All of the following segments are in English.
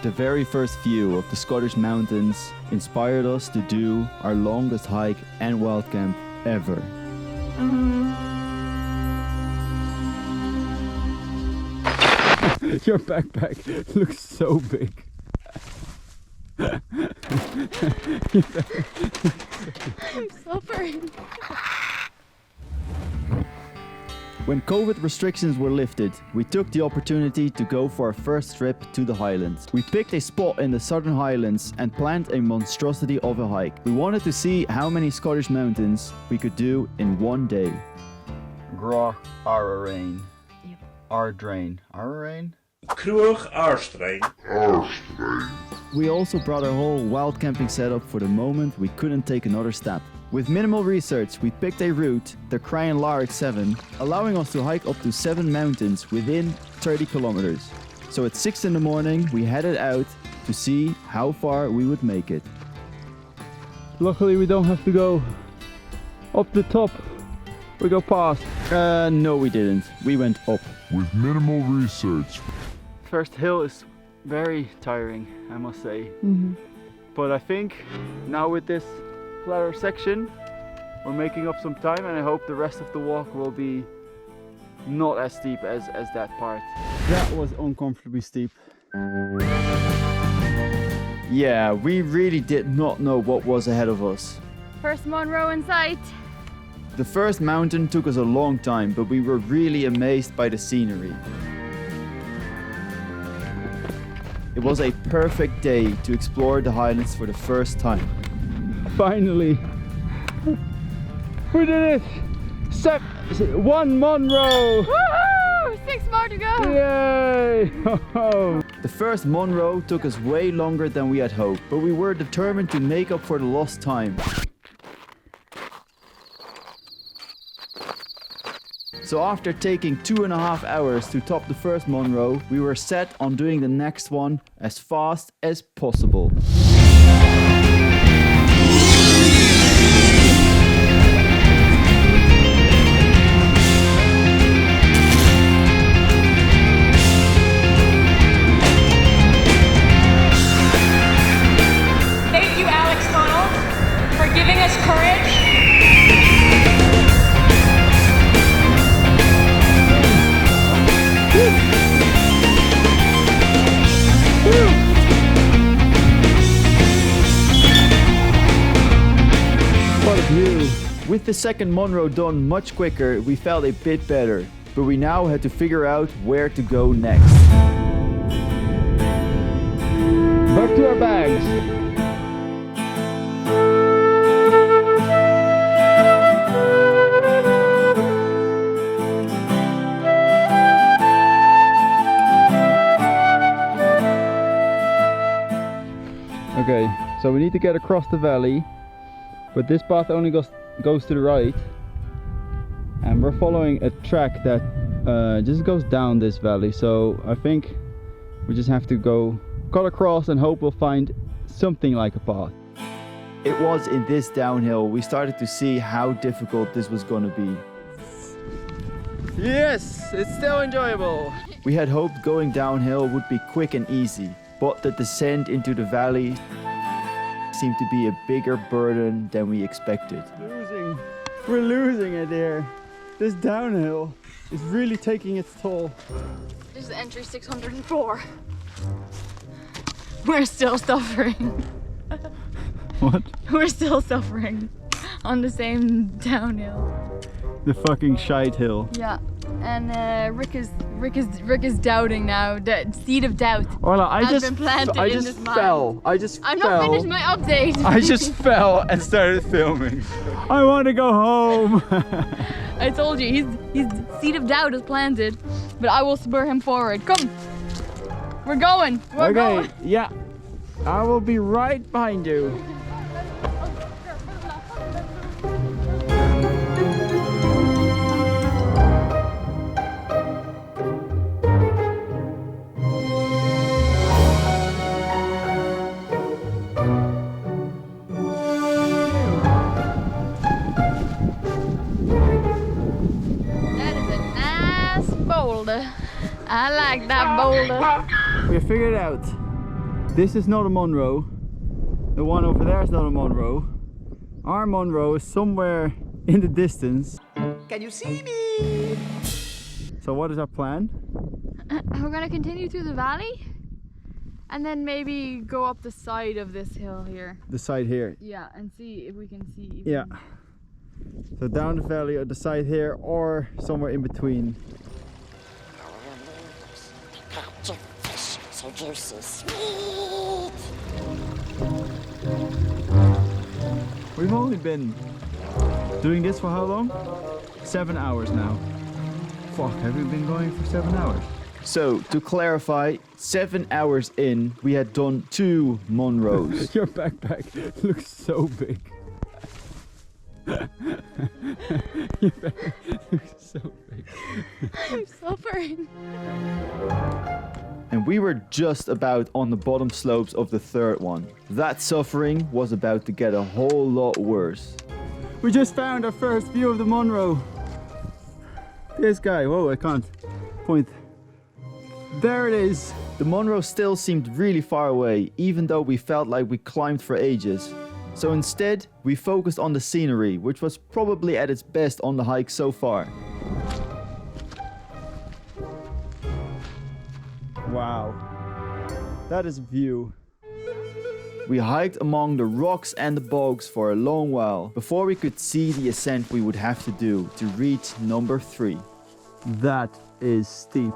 The very first view of the Scottish mountains inspired us to do our longest hike and wild camp ever. Your backpack looks so big. I'm suffering. When COVID restrictions were lifted, we took the opportunity to go for our first trip to the highlands. We picked a spot in the southern highlands and planned a monstrosity of a hike. We wanted to see how many Scottish mountains we could do in one day. Groch Ararain. Yep. Ardrain. Ararain? Cruach Arstrain. We also brought our whole wild camping setup for the moment we couldn't take another step. With minimal research, we picked a route, the Crianlarich 7, allowing us to hike up to 7 mountains within 30 kilometers. So at 6 in the morning, we headed out to see how far we would make it. Luckily we don't have to go up the top. We go past. No we didn't. We went up. With minimal research. First hill is very tiring, I must say. But I think now with this flatter section, we're making up some time, and I hope the rest of the walk will be not as steep as that part. That was uncomfortably steep. Yeah, we really did not know what was ahead of us. First Munro in sight. The first mountain took us a long time, but we were really amazed by the scenery. It was a perfect day to explore the highlands for the first time. Finally! We did it! 1 Munro! Woohoo! 6 more to go! Yay! The first Munro took us way longer than we had hoped, but we were determined to make up for the lost time. So after taking 2.5 hours to top the first Munro, we were set on doing the next one as fast as possible. Thank you, Alex Funnel, for giving us courage. With the second Munro done much quicker, we felt a bit better, but we now had to figure out where to go next. Back to our bags. Okay, so we need to get across the valley, but this path only goes to the right, and we're following a track that just goes down this valley, so I think we just have to cut across and hope we'll find something like a path. It was in this downhill we started to see how difficult this was going to be. Yes, it's still enjoyable. We had hoped going downhill would be quick and easy, but the descent into the valley seemed to be a bigger burden than we expected. We're losing it here. This downhill is really taking its toll. This is entry 604. We're still suffering. What? We're still suffering on the same downhill. The fucking shite hill. Yeah, and Rick is doubting now. The seed of doubt has been planted in his mind. I'm not finished my update. I just fell and started filming. I want to go home. I told you, his seed of doubt is planted, but I will spur him forward. Come, we're going. We're going. Yeah, I will be right behind you. I like that boulder. We figured out This is not a Munro. The one over there is not a Munro. Our Munro is somewhere in the distance. Can you see me? So what is our plan? We're gonna continue through the valley and then maybe go up the side of this hill here. The side here. Yeah, and see if we can see. Yeah. So down the valley or the side here or somewhere in between. Captured fish, so juicy, sweet. We've only been doing this for how long? 7 hours now. Fuck, have we been going for 7 hours? So, to clarify, 7 hours in, we had done 2 Munros. Your backpack looks so big. Your backpack looks so big. I'm suffering. And we were just about on the bottom slopes of the 3rd one. That suffering was about to get a whole lot worse. We just found our first view of the Munro. This guy, whoa, I can't point. There it is. The Munro still seemed really far away, even though we felt like we climbed for ages. So instead, we focused on the scenery, which was probably at its best on the hike so far. Wow, that is a view. We hiked among the rocks and the bogs for a long while before we could see the ascent we would have to do to reach number 3. That is steep.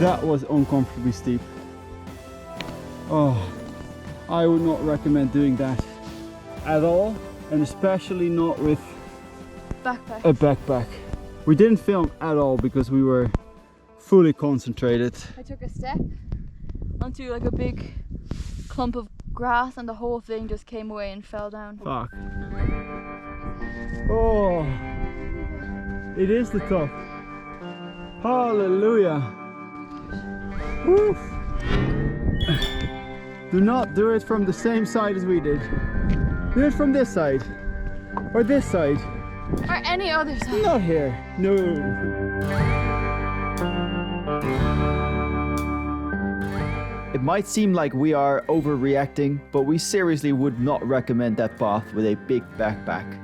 That was uncomfortably steep. Oh, I would not recommend doing that at all, and especially not with Backpack. a backpack. We didn't film at all because we were fully concentrated. I took a step onto like a big clump of grass and the whole thing just came away and fell down. Fuck. Oh, it is the top. Hallelujah. Woof. Do not do it from the same side as we did. Do it from this side. Or this side. Or any other side. Not here. No. It might seem like we are overreacting, but we seriously would not recommend that path with a big backpack.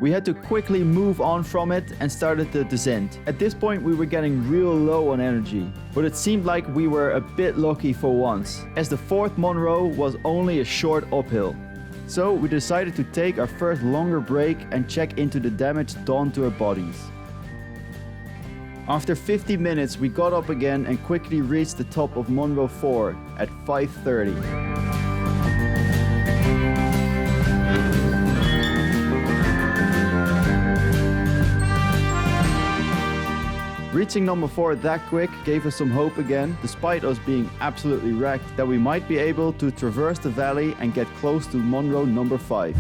We had to quickly move on from it and started the descent. At this point we were getting real low on energy, but it seemed like we were a bit lucky for once, as the 4th Munro was only a short uphill. So we decided to take our first longer break and check into the damage done to our bodies. After 50 minutes we got up again and quickly reached the top of Munro 4 at 5:30. Reaching number 4 that quick gave us some hope again, despite us being absolutely wrecked, that we might be able to traverse the valley and get close to Munro number 5.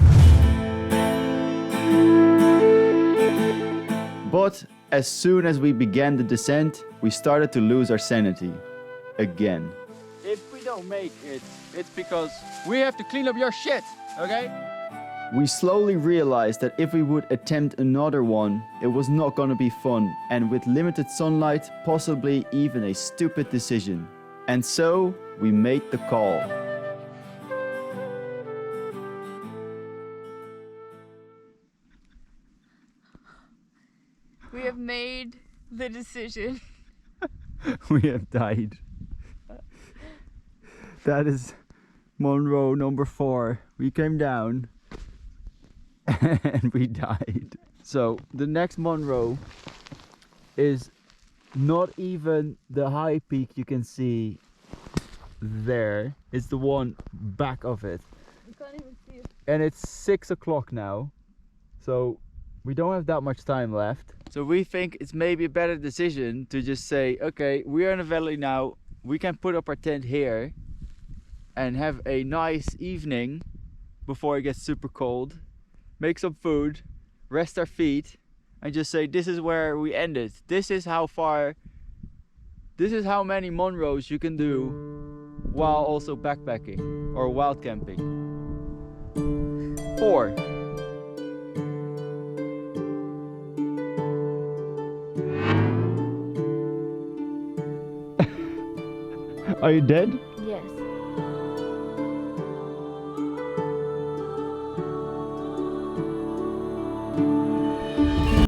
But as soon as we began the descent, we started to lose our sanity. Again. If we don't make it, it's because we have to clean up your shit, okay? We slowly realized that if we would attempt another one, it was not gonna be fun, and with limited sunlight, possibly even a stupid decision. And so, we made the call. We have made the decision. We have died. That is Munro number 4. We came down and we died. So the next Munro is not even the high peak you can see there. It's the one back of it. You can't even see it. And it's 6 o'clock now. So we don't have that much time left. So we think it's maybe a better decision to just say, okay, we're in a valley now. We can put up our tent here and have a nice evening before it gets super cold. Make some food, rest our feet, and just say this is where we end it. This is how far, this is how many Munros you can do while also backpacking or wild camping. 4. Are you dead? Yes.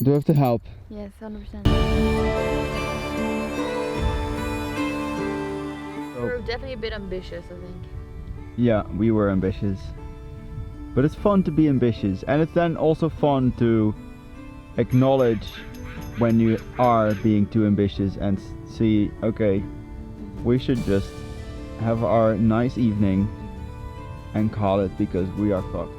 Do I have to help? Yes, 100%. We're definitely a bit ambitious, I think. Yeah, we were ambitious. But it's fun to be ambitious, and it's then also fun to acknowledge when you are being too ambitious and see, okay, we should just have our nice evening and call it because we are fucked.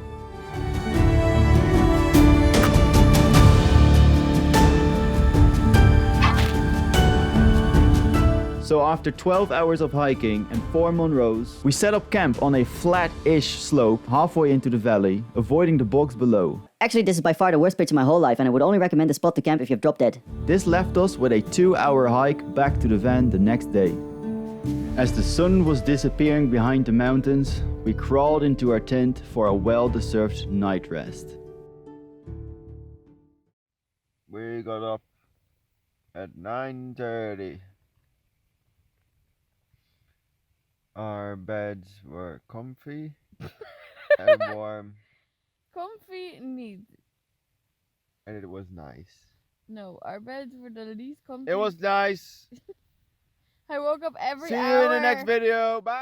So after 12 hours of hiking and 4 Munros, we set up camp on a flat-ish slope halfway into the valley, avoiding the bogs below. Actually, this is by far the worst pitch in my whole life, and I would only recommend this spot to camp if you've dropped dead. This left us with a 2-hour hike back to the van the next day. As the sun was disappearing behind the mountains, we crawled into our tent for a well-deserved night rest. We got up at 9:30. Our beds were comfy and warm, Comfy need. and it was nice. No, our beds were the least comfy. It was nice. I woke up every See hour. you in the next video. Bye.